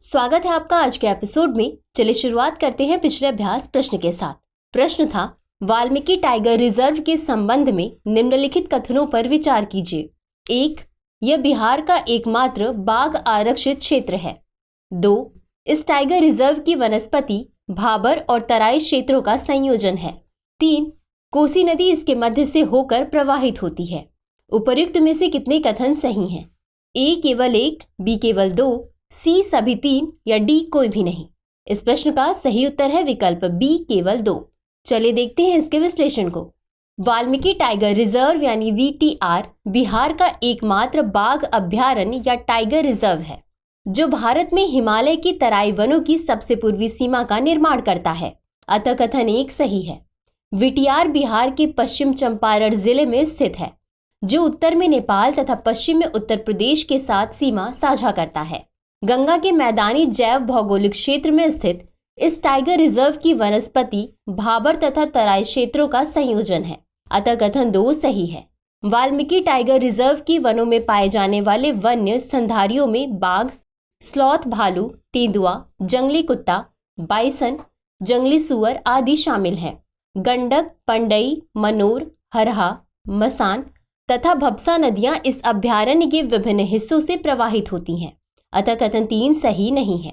स्वागत है आपका आज के एपिसोड में। चलिए शुरुआत करते हैं पिछले अभ्यास प्रश्न के साथ। प्रश्न था, वाल्मीकि टाइगर रिजर्व के संबंध में निम्नलिखित कथनों पर विचार कीजिए। 1. यह बिहार का एकमात्र बाघ आरक्षित क्षेत्र है। 2. इस टाइगर रिजर्व की वनस्पति भाबर और तराई क्षेत्रों का संयोजन है। 3. कोसी नदी इसके मध्य से होकर प्रवाहित होती है। उपर्युक्त में से कितने कथन सही हैं? ए केवल 1, बी केवल 2, सी सभी 3 या डी कोई भी नहीं। इस प्रश्न का सही उत्तर है विकल्प बी केवल 2। चलिए देखते हैं इसके विश्लेषण को। वाल्मीकि टाइगर रिजर्व यानी VTR बिहार का एकमात्र बाघ अभ्यारण्य या टाइगर रिजर्व है जो भारत में हिमालय की तराई वनों की सबसे पूर्वी सीमा का निर्माण करता है। अतः कथन 1 सही है। VTR बिहार के पश्चिम चंपारण जिले में स्थित है जो उत्तर में नेपाल तथा पश्चिम में उत्तर प्रदेश के साथ सीमा साझा करता है। गंगा के मैदानी जैव भौगोलिक क्षेत्र में स्थित इस टाइगर रिजर्व की वनस्पति भाबर तथा तराई क्षेत्रों का संयोजन है। अतः कथन 2 सही है। वाल्मीकि टाइगर रिजर्व की वनों में पाए जाने वाले वन्य स्तनधारियों में बाघ, स्लॉथ भालू, तेंदुआ, जंगली कुत्ता, बाइसन, जंगली सुअर आदि शामिल हैं। गंडक, पंडई, मनोर, हरहा, मसान तथा भपसा नदियां इस अभ्यारण्य के विभिन्न हिस्सों से प्रवाहित होती हैं। अतः कथन 3 सही नहीं है।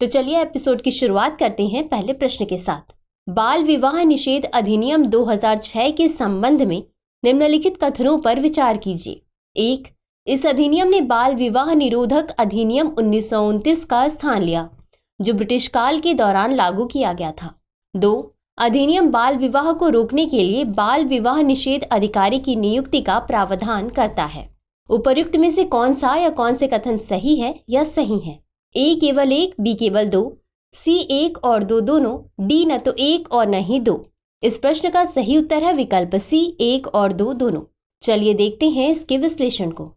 तो चलिए एपिसोड की शुरुआत करते हैं पहले प्रश्न के साथ। बाल विवाह निषेध अधिनियम 2006 के संबंध में निम्नलिखित कथनों पर विचार कीजिए। 1. इस अधिनियम ने बाल विवाह निरोधक अधिनियम 1929 का स्थान लिया जो ब्रिटिश काल के दौरान लागू किया गया था। 2. अधिनियम बाल विवाह को रोकने के लिए बाल विवाह निषेध अधिकारी की नियुक्ति का प्रावधान करता है। उपर्युक्त में से कौन सा या कौन से कथन सही है या सही है? ए केवल 1, बी केवल 2, सी 1 और 2 दोनों, डी न तो 1 और न ही 2। इस प्रश्न का सही उत्तर है विकल्प सी 1 और 2 दोनों। चलिए देखते हैं इसके विश्लेषण को।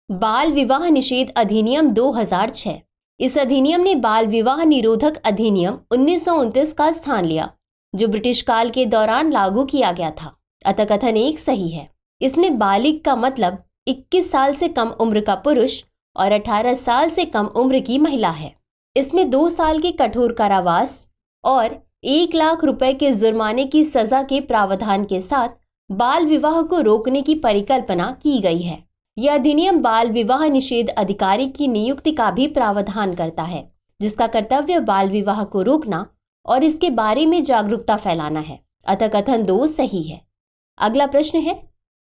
बाल विवाह निषेध अधिनियम 2006। इस अधिनियम ने बाल विवाह निरोधक अधिनियम 1929 का स्थान लिया जो ब्रिटिश काल के दौरान लागू किया गया था। अतः कथन 1 सही है। इसमें बालिग का मतलब 21 साल से कम उम्र का पुरुष और 18 साल से कम उम्र की महिला है। इसमें 2 साल के कठोर कारावास और 1 लाख रुपए के जुर्माने की सजा के प्रावधान के साथ बाल विवाह को रोकने की परिकल्पना की गई है। यह अधिनियम बाल विवाह निषेध अधिकारी की नियुक्ति का भी प्रावधान करता है जिसका कर्तव्य बाल विवाह को रोकना और इसके बारे में जागरूकता फैलाना है। अतः कथन 2 सही है। अगला प्रश्न है,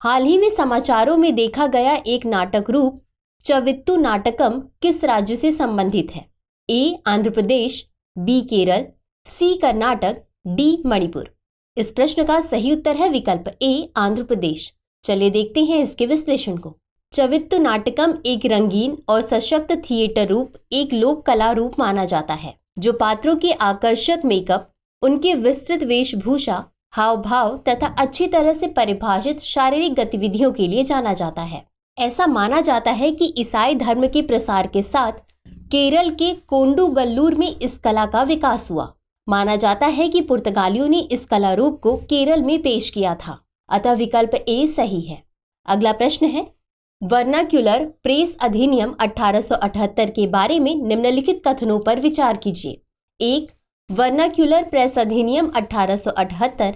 हाल ही में समाचारों में देखा गया एक नाटक रूप चवित्तु नाटकम किस राज्य से संबंधित है? ए आंध्र प्रदेश, बी केरल, सी कर्नाटक, डी मणिपुर। इस प्रश्न का सही उत्तर है विकल्प ए आंध्र प्रदेश। चलिए देखते हैं इसके विश्लेषण को। चवित्तु नाटकम एक रंगीन और सशक्त थिएटर रूप, एक लोक कला रूप माना जाता है जो पात्रों के आकर्षक मेकअप, उनके विस्तृत वेशभूषा, हाव भाव तथा अच्छी तरह से परिभाषित शारीरिक गतिविधियों के लिए जाना जाता है। ऐसा माना जाता है कि ईसाई धर्म के प्रसार के साथ केरल के कोंडुगल्लूर में इस कला का विकास हुआ। माना जाता है कि पुर्तगालियों ने इस कला रूप को केरल में पेश किया था। अतः विकल्प ए सही है। अगला प्रश्न है, वर्नाक्युलर प्रेस अधिनियम 1878 के बारे में निम्नलिखित कथनों पर विचार कीजिए। 1. वर्नाक्युलर प्रेस अधिनियम 1878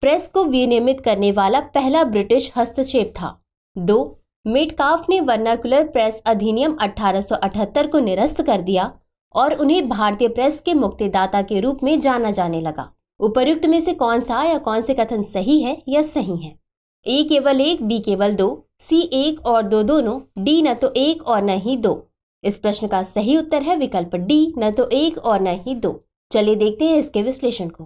प्रेस को विनियमित करने वाला पहला ब्रिटिश हस्तक्षेप था। 2. मेटकाफ ने वर्नाक्युलर प्रेस अधिनियम 1878 को निरस्त कर दिया और उन्हें भारतीय प्रेस के मुक्तिदाता के रूप में जाना जाने लगा। उपर्युक्त में से कौन सा या कौन से कथन सही है या सही है? ए केवल 1, बी केवल 2, सी 1 और 2 दोनों, डी न तो 1 और न ही 2। इस प्रश्न का सही उत्तर है विकल्प डी न तो 1 और न ही 2। चलिए देखते हैं इसके विश्लेषण को।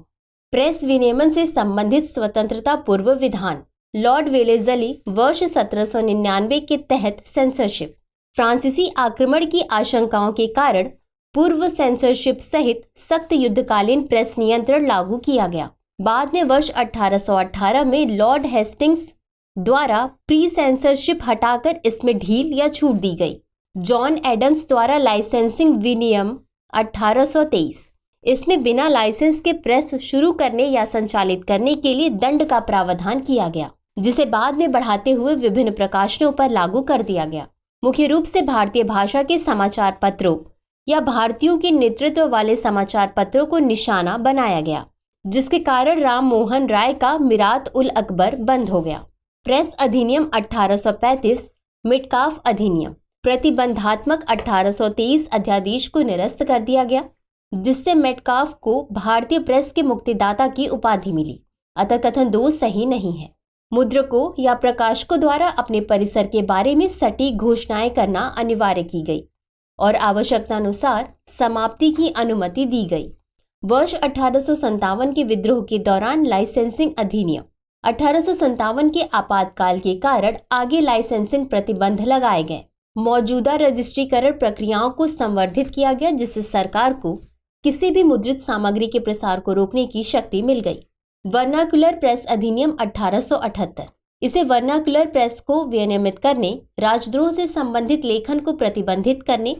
प्रेस विनियमन से संबंधित स्वतंत्रता पूर्व विधान, लॉर्ड वेलेज़ली वर्ष 1799 के तहत सेंसरशिप, फ्रांसीसी आक्रमण की आशंकाओं के कारण पूर्व सेंसरशिप सहित सख्त युद्धकालीन प्रेस नियंत्रण लागू किया गया। बाद में वर्ष 1818 में लॉर्ड हेस्टिंग्स द्वारा प्री सेंसरशिप हटाकर इसमें ढील या छूट दी गई। जॉन एडम्स द्वारा लाइसेंसिंग विनियम 1823, इसमें बिना लाइसेंस के प्रेस शुरू करने या संचालित करने के लिए दंड का प्रावधान किया गया जिसे बाद में बढ़ाते हुए विभिन्न प्रकाशनों पर लागू कर दिया गया। मुख्य रूप से भारतीय भाषा के समाचार पत्रों या भारतीयों के नेतृत्व वाले समाचार पत्रों को निशाना बनाया गया, जिसके कारण राम मोहन राय का मिरात उल अकबर बंद हो गया। प्रेस अधिनियम 1835, मिटकाफ अधिनियम, प्रतिबंधात्मक 1823 अध्यादेश को निरस्त कर दिया गया, जिससे मेटकाफ को भारतीय प्रेस के मुक्तिदाता की उपाधि मिली। अतः कथन 2 सही नहीं है। मुद्रकों या प्रकाशकों द्वारा अपने परिसर के बारे में सटीक घोषणाएं करना अनिवार्य की गई और आवश्यकतानुसार समाप्ति की अनुमति दी गई। वर्ष 1857 के विद्रोह के दौरान लाइसेंसिंग अधिनियम 1857 के आपातकाल के कारण आगे लाइसेंसिंग प्रतिबंध लगाए गए। मौजूदा रजिस्ट्रीकरण प्रक्रियाओं को संवर्धित किया गया, जिससे सरकार को किसी भी मुद्रित सामग्री के प्रसार को रोकने की शक्ति मिल गई। वर्नाकुलर प्रेस अधिनियम 1878, इसे वर्नाकुलर प्रेस को विनियमित करने, राजद्रोह से संबंधित लेखन को प्रतिबंधित करने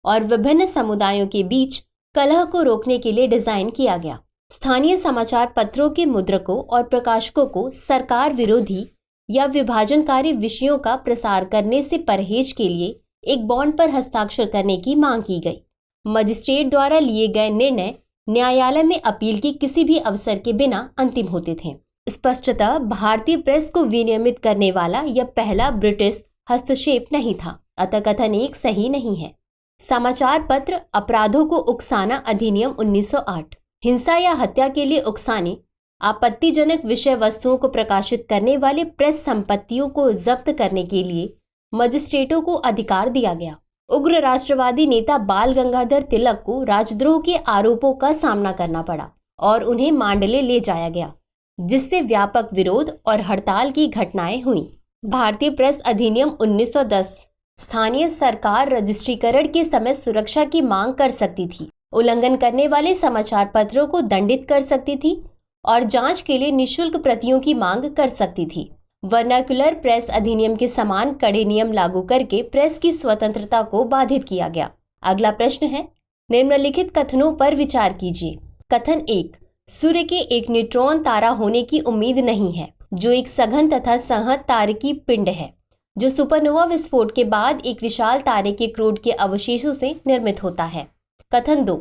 और विभिन्न समुदायों के बीच कलह को रोकने के लिए डिजाइन किया गया। स्थानीय समाचार पत्रों के मुद्रकों और प्रकाशकों को सरकार विरोधी या विभाजनकारी विषयों का प्रसार करने से परहेज के लिए एक बॉन्ड पर हस्ताक्षर करने की मांग की गई। मजिस्ट्रेट द्वारा लिए गए निर्णय न्यायालय में अपील के किसी भी अवसर के बिना अंतिम होते थे। स्पष्टतः भारतीय प्रेस को विनियमित करने वाला यह पहला ब्रिटिश हस्तक्षेप नहीं था, अतः कथन 1 सही नहीं है। समाचार पत्र अपराधों को उकसाना अधिनियम 1908, हिंसा या हत्या के लिए उकसाने, आपत्तिजनक विषय वस्तुओं को प्रकाशित करने वाले प्रेस संपत्तियों को जब्त करने के लिए मजिस्ट्रेटों को अधिकार दिया गया। उग्र राष्ट्रवादी नेता बाल गंगाधर तिलक को राजद्रोह के आरोपों का सामना करना पड़ा और उन्हें मांडले ले जाया गया, जिससे व्यापक विरोध और हड़ताल की घटनाएं हुई। भारतीय प्रेस अधिनियम 1910, स्थानीय सरकार रजिस्ट्रीकरण के समय सुरक्षा की मांग कर सकती थी, उल्लंघन करने वाले समाचार पत्रों को दंडित कर सकती थी और जांच के लिए निःशुल्क प्रतियों की मांग कर सकती थी। वर्नाकुलर प्रेस अधिनियम के समान कड़े नियम लागू करके प्रेस की स्वतंत्रता को बाधित किया गया। अगला प्रश्न है, निम्नलिखित कथनों पर विचार कीजिए। कथन 1, सूर्य के एक न्यूट्रॉन तारा होने की उम्मीद नहीं है, जो एक सघन तथा संहत तारकीय पिंड है, जो सुपरनोवा विस्फोट के बाद एक विशाल तारे के क्रोड के अवशेषों से निर्मित होता है। कथन 2,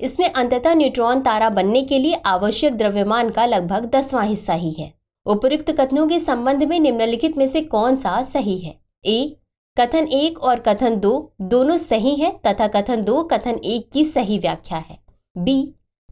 इसमें अंततः न्यूट्रॉन तारा बनने के लिए आवश्यक द्रव्यमान का लगभग 10वां हिस्सा ही है। उपयुक्त कथनों के संबंध में निम्नलिखित में से कौन सा सही है? ए, कथन 1 और कथन 2 दोनों सही है तथा कथन 2 कथन 1 की सही व्याख्या है। बी,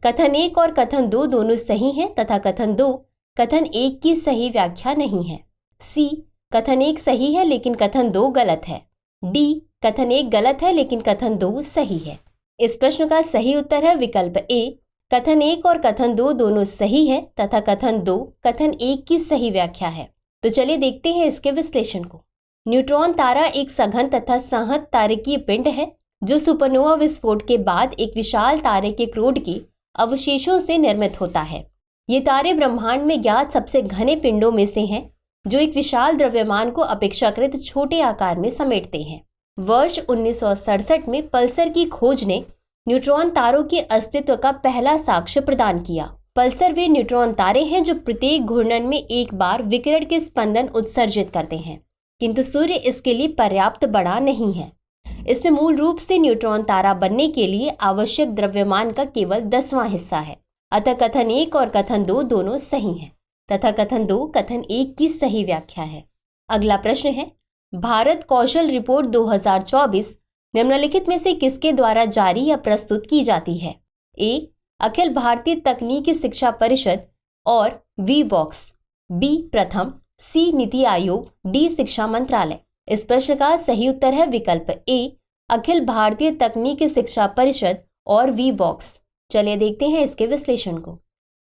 कथन 1 और कथन 2 दोनों सही है तथा कथन 2 कथन 1 की सही व्याख्या नहीं है। सी, कथन 1 सही है लेकिन कथन 2 गलत है। डी, कथन 1 गलत है लेकिन कथन 2 सही है। इस प्रश्न का सही उत्तर है विकल्प ए, कथन 1 और कथन 2 दोनों सही है तथा कथन 2 कथन 1 की सही व्याख्या है। तो चलिए देखते हैं इसके विश्लेषण को। न्यूट्रॉन तारा एक सघन तथा संहत तारकीय पिंड है, जो सुपरनोवा विस्फोट के बाद एक विशाल तारे के क्रोड के अवशेषों से निर्मित होता है। ये तारे ब्रह्मांड में ज्ञात सबसे घने पिंडों में से हैं, जो एक विशाल द्रव्यमान को अपेक्षाकृत छोटे आकार में समेटते हैं। वर्ष 1967 में पल्सर की खोज ने न्यूट्रॉन तारों के अस्तित्व का पहला साक्ष्य प्रदान किया। पल्सर वे न्यूट्रॉन तारे हैं जो प्रत्येक घूर्णन में एक बार विकिरण के स्पंदन उत्सर्जित करते हैं, किंतु सूर्य इसके लिए पर्याप्त बड़ा नहीं है। इसमें मूल रूप से न्यूट्रॉन तारा बनने के लिए आवश्यक द्रव्यमान का केवल 10वां हिस्सा है। अतः कथन 1 और कथन 2 दोनों सही हैं तथा कथन 2 कथन 1 की सही व्याख्या है। अगला प्रश्न है, भारत कौशल रिपोर्ट 2024 निम्नलिखित में से किसके द्वारा जारी या प्रस्तुत की जाती है? ए, अखिल भारतीय तकनीकी शिक्षा परिषद और वी बॉक्स। बी, प्रथम। सी, नीति आयोग। डी, शिक्षा मंत्रालय। इस प्रश्न का सही उत्तर है विकल्प ए, अखिल भारतीय तकनीकी शिक्षा परिषद और वी बॉक्स। चलिए देखते हैं इसके विश्लेषण को।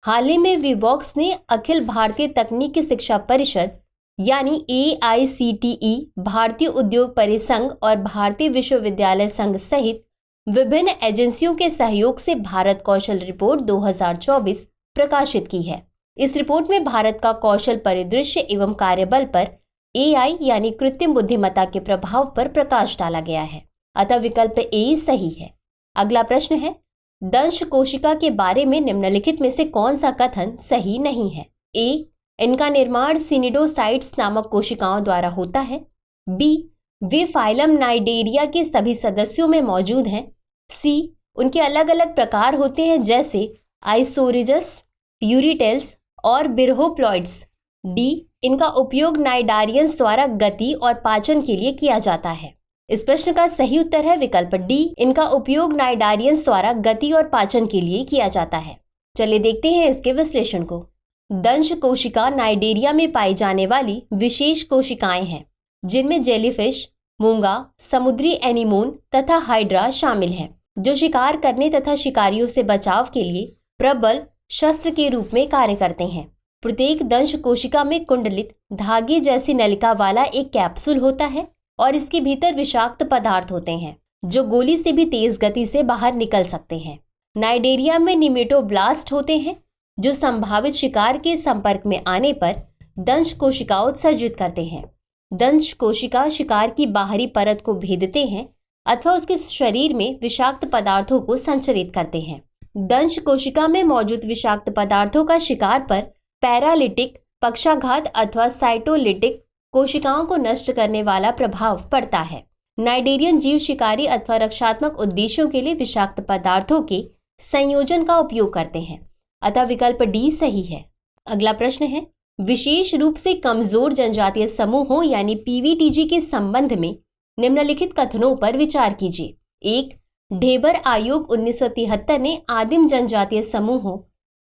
हाल ही में वी बॉक्स ने अखिल भारतीय तकनीकी शिक्षा परिषद यानी AICTE, भारतीय उद्योग परिसंघ और भारतीय विश्वविद्यालय संघ सहित विभिन्न एजेंसियों के सहयोग से भारत कौशल रिपोर्ट 2024 प्रकाशित की है। इस रिपोर्ट में भारत का कौशल परिदृश्य एवं कार्यबल पर AI यानी कृत्रिम बुद्धिमत्ता के प्रभाव पर प्रकाश डाला गया है। अतः विकल्प ए सही है। अगला प्रश्न है, दंश कोशिका के बारे में निम्नलिखित में से कौन सा कथन सही नहीं है? ए, इनका निर्माण सिनिडोसाइट्स नामक कोशिकाओं द्वारा होता है। बी, वे फाइलम नाइडेरिया के सभी सदस्यों में मौजूद हैं। सी, उनके अलग अलग प्रकार होते हैं जैसे आइसोरिजस, यूरिटेल्स और बिरहोप्लॉइड्स। डी, इनका उपयोग नाइडारियंस द्वारा गति और पाचन के लिए किया जाता है। इस प्रश्न का सही उत्तर है विकल्प डी, इनका उपयोग नाइडारियंस द्वारा गति और पाचन के लिए किया जाता है। चलिए देखते हैं इसके विश्लेषण को। दंश कोशिका नाइडेरिया में पाई जाने वाली विशेष कोशिकाएं हैं, जिनमें जेलीफिश, मूंगा, समुद्री एनीमोन तथा हाइड्रा शामिल हैं, जो शिकार करने तथा शिकारियों से बचाव के लिए प्रबल शस्त्र के रूप में कार्य करते हैं। प्रत्येक दंश कोशिका में कुंडलित धागे जैसी नलिका वाला एक कैप्सूल होता है और इसके भीतर विषाक्त पदार्थ होते हैं, जो गोली से भी तेज गति से बाहर निकल सकते हैं। नाइडेरिया में निमेटोब्लास्ट होते हैं, जो संभावित शिकार के संपर्क में आने पर दंश कोशिका उत्सर्जित करते हैं। दंश कोशिका शिकार की बाहरी परत को भेदते हैं अथवा उसके शरीर में विषाक्त पदार्थों को संचरित करते हैं। दंश कोशिका में मौजूद विषाक्त पदार्थों का शिकार पर पैरालिटिक, पक्षाघात अथवा साइटोलिटिक कोशिकाओं को नष्ट करने वाला प्रभाव पड़ता है। नाइडेरियन जीव शिकारी अथवा रक्षात्मक उद्देश्यों के लिए विषाक्त पदार्थों के संयोजन का उपयोग करते हैं, अतः विकल्प डी सही है। अगला प्रश्न है, विशेष रूप से कमजोर जनजातीय समूहों यानी पीवीटीजी के संबंध में निम्नलिखित कथनों पर विचार कीजिए। एक, ढेबर आयोग 1973 ने आदिम जनजातीय समूहों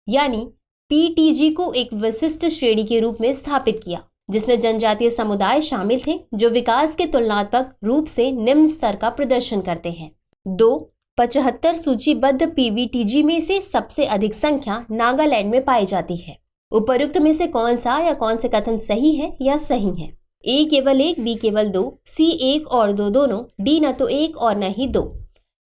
यानी पीटीजी को एक विशिष्ट श्रेणी के रूप में स्थापित किया, जिसमें जनजातीय समुदाय शामिल थे जो विकास के तुलनात्मक रूप से निम्न स्तर का प्रदर्शन करते हैं। 2, 75 सूचीबद्ध पीवीटीजी में से सबसे अधिक संख्या नागालैंड में पाई जाती है। उपयुक्त में से कौन सा या कौन से कथन सही है या सही है? ए केवल 1, बी केवल 2, सी 1 और 2 दोनों, डी न तो 1 और न ही 2।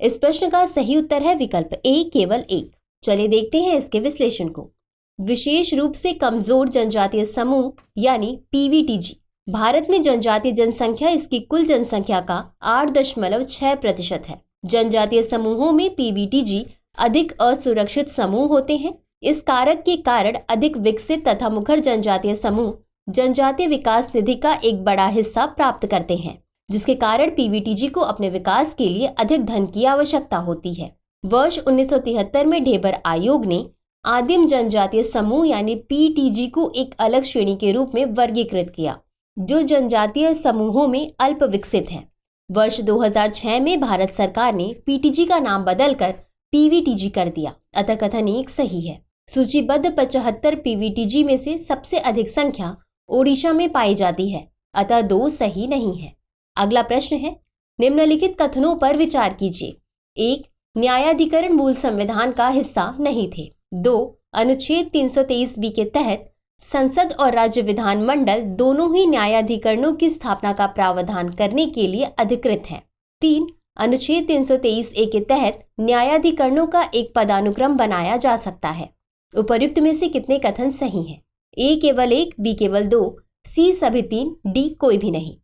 इस प्रश्न का सही उत्तर है विकल्प ए केवल 1। चलिए देखते हैं इसके विश्लेषण को। विशेष रूप से कमजोर जनजातीय समूह यानी पीवीटीजी भारत में जनजातीय जनसंख्या इसकी कुल जनसंख्या का 8.6% है। जनजातीय समूहों में पीवीटीजी अधिक असुरक्षित समूह होते हैं। इस कारक के कारण अधिक विकसित तथा मुखर जनजातीय समूह जनजातीय विकास निधि का एक बड़ा हिस्सा प्राप्त करते हैं, जिसके कारण पीवीटीजी को अपने विकास के लिए अधिक धन की आवश्यकता होती है। वर्ष 1973 में ढेबर आयोग ने आदिम जनजातीय समूह यानी पीटीजी को एक अलग श्रेणी के रूप में वर्गीकृत किया, जो जनजातीय समूहों में अल्प विकसित हैं। वर्ष 2006 में भारत सरकार ने पीटीजी का नाम बदलकर पीवीटीजी कर दिया, अतः कथन 1 सही है। सूचीबद्ध 75 पीवीटीजी में से सबसे अधिक संख्या ओडिशा में पाई जाती है, अतः 2 सही नहीं है। अगला प्रश्न है, निम्नलिखित कथनों पर विचार कीजिए। 1, न्यायाधिकरण मूल संविधान का हिस्सा नहीं थे। 2, अनुच्छेद 323B के तहत संसद और राज्य विधानमंडल दोनों ही न्यायाधिकरणों की स्थापना का प्रावधान करने के लिए अधिकृत हैं। 3, अनुच्छेद 323A के तहत न्यायाधिकरणों का एक पदानुक्रम बनाया जा सकता है। उपर्युक्त में से कितने कथन सही हैं? ए केवल 1, बी केवल 2, सी सभी 3, डी कोई भी नहीं।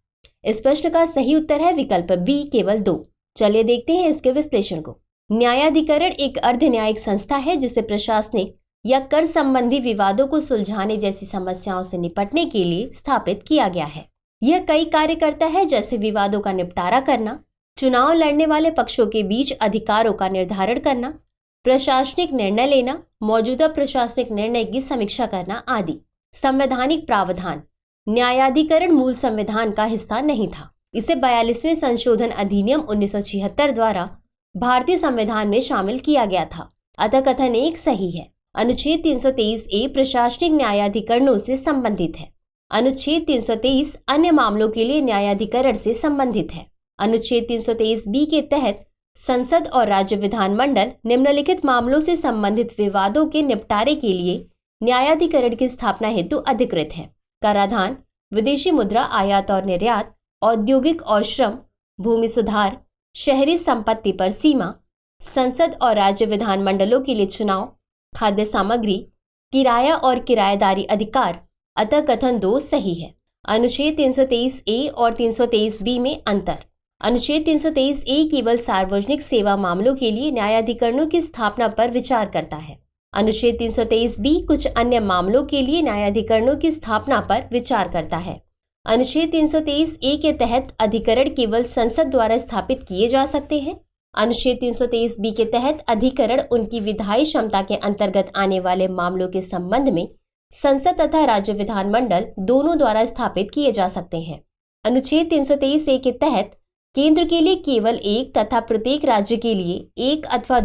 इस प्रश्न का सही उत्तर है विकल्प बी केवल 2। चलिए देखते हैं इसके विश्लेषण को। न्यायाधिकरण एक अर्ध न्यायिक संस्था है जिसे प्रशासनिक या कर संबंधी विवादों को सुलझाने जैसी समस्याओं से निपटने के लिए स्थापित किया गया है। यह कई कार्य करता है, जैसे विवादों का निपटारा करना, चुनाव लड़ने वाले पक्षों के बीच अधिकारों का निर्धारण करना, प्रशासनिक निर्णय लेना, मौजूदा प्रशासनिक निर्णय की समीक्षा करना आदि। संवैधानिक प्रावधान। न्यायाधिकरण मूल संविधान का हिस्सा नहीं था। इसे 42वें संशोधन अधिनियम 1976 द्वारा भारतीय संविधान में शामिल किया गया था, अतः कथन 1 सही है। अनुच्छेद 323A प्रशासनिक न्यायाधिकरणों से संबंधित है। अनुच्छेद 323 अन्य मामलों के लिए न्यायाधिकरण से संबंधित है। अनुच्छेद 323B के तहत संसद और राज्य विधानमंडल निम्नलिखित मामलों से संबंधित विवादों के निपटारे के लिए न्यायाधिकरण की स्थापना हेतु अधिकृत है। कराधान, विदेशी मुद्रा आयात और निर्यात, औद्योगिक और श्रम, भूमि सुधार, शहरी संपत्ति पर सीमा, संसद और राज्य विधानमंडलों के लिए चुनाव, खाद्य सामग्री, किराया और किराएदारी अधिकार, अतः कथन 2 सही है। अनुच्छेद 323A और 323B में अंतर। अनुच्छेद 323A केवल सार्वजनिक सेवा मामलों के लिए न्यायाधिकरणों की स्थापना पर विचार करता है। अनुच्छेद 323B कुछ अन्य मामलों के लिए न्यायाधिकरणों की स्थापना पर विचार करता है। अनुच्छेद 323A के तहत अधिकरण केवल संसद द्वारा स्थापित किए जा सकते हैं। अनुच्छेद 323B के तहत अधिकरण उनकी विधायी क्षमता के अंतर्गत आने वाले मामलों के संबंध में संसद तथा राज्य विधानमंडल दोनों द्वारा स्थापित किए जा सकते हैं। अनुच्छेद 323A के तहत केंद्र के लिए केवल एक तथा प्रत्येक राज्य के लिए एक अथवा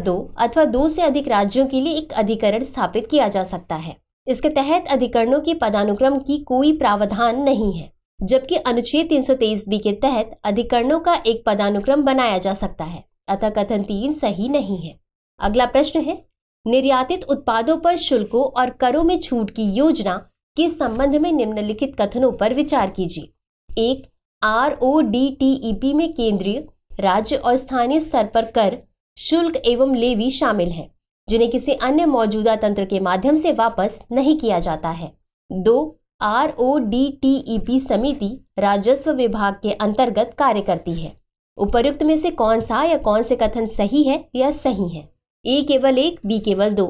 दो से अधिक राज्यों के लिए एक अधिकरण स्थापित किया जा सकता है। इसके तहत अधिकरणों की पदानुक्रम की कोई प्रावधान नहीं है, जबकि अनुच्छेद 323B के तहत अधिकरणों का एक पदानुक्रम बनाया जा सकता है। अतः कथन 3 सही नहीं है। अगला प्रश्न है, निर्यातित उत्पादों पर शुल्कों और करों में छूट की योजना के संबंध में निम्नलिखित कथनों पर विचार कीजिए। 1. RODTEP में केंद्रीय, राज्य और स्थानीय स्तर पर कर, शुल्क एवं लेवी शामिल हैं, जिन्हें किसी अन्य मौजूदा तंत्र के माध्यम से वापस नहीं किया जाता है। 2. RODTEP समिति राजस्व विभाग के अंतर्गत कार्य करती है। उपर्युक्त में से कौन सा या कौन से कथन सही है या सही है? A केवल 1, B केवल 2,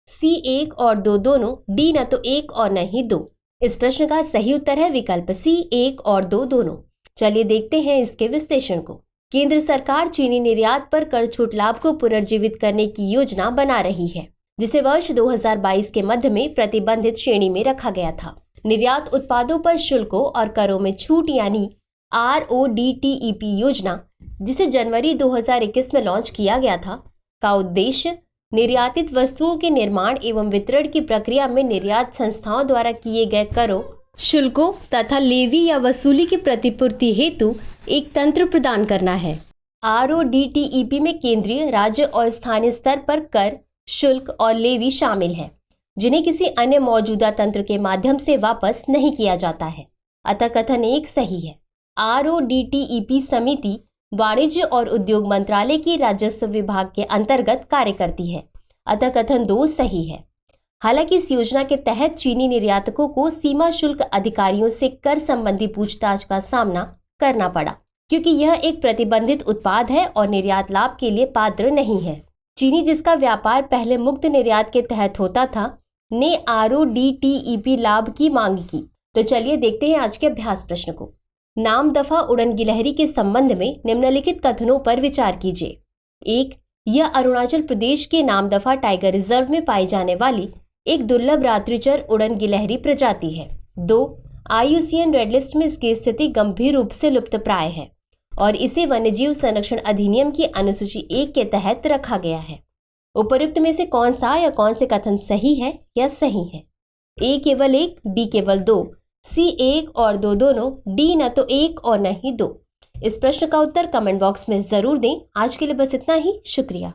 C 1 और 2 दोनों, D न तो 1 और न ही 2। इस प्रश्न का सही उत्तर है विकल्प C 1 और 2 दोनों। चलिए देखते हैं इसके विश्लेषण को। केंद्र सरकार चीनी निर्यात पर कर छूट लाभ को पुनर्जीवित करने की योजना बना रही है, जिसे वर्ष 2022 के मध्य में प्रतिबंधित श्रेणी में रखा गया था। निर्यात उत्पादों पर शुल्कों और करों में छूट यानी RODTEP योजना, जिसे जनवरी 2021 में लॉन्च किया गया था, का उद्देश्य निर्यातित वस्तुओं के निर्माण एवं वितरण की प्रक्रिया में निर्यात संस्थाओं द्वारा किए गए करों, शुल्कों तथा लेवी या वसूली की प्रतिपूर्ति हेतु एक तंत्र प्रदान करना है। RODTEP में केंद्रीय, राज्य और स्थानीय स्तर पर कर, शुल्क और लेवी शामिल है, जिन्हें किसी अन्य मौजूदा तंत्र के माध्यम से वापस नहीं किया जाता है। अतः कथन 1 सही है। RODTEP समिति वाणिज्य और उद्योग मंत्रालय की राजस्व विभाग के अंतर्गत कार्य करती है। अतः कथन 2 सही है। हालांकि इस योजना के तहत चीनी निर्यातकों को सीमा शुल्क अधिकारियों से कर संबंधी पूछताछ का सामना करना पड़ा, क्योंकि यह एक प्रतिबंधित उत्पाद है और निर्यात लाभ के लिए पात्र नहीं है। चीनी, जिसका व्यापार पहले मुक्त निर्यात के तहत होता था, ने RODTEP लाभ की मांग की। तो चलिए देखते हैं आज के अभ्यास प्रश्न को। नाम दफा उड़न गिलहरी के संबंध में निम्नलिखित कथनों पर विचार कीजिए। 1. यह अरुणाचल प्रदेश के नामदफा टाइगर रिजर्व में पाई जाने वाली एक दुर्लभ रात्रिचर उड़न गिलहरी प्रजाति है। 2. IUCN रेड लिस्ट में इसकी स्थिति गंभीर रूप से लुप्तप्राय है और इसे वन्यजीव संरक्षण अधिनियम की अनुसूची 1 के तहत रखा गया है। उपर्युक्त में से कौन सा या कौन से कथन सही है या सही है? A केवल 1, B केवल 2, C 1 और 2 दोनों, D न तो 1 और न ही 2। इस प्रश्न का उत्तर कमेंट बॉक्स में जरूर दें। आज के लिए बस इतना ही। शुक्रिया।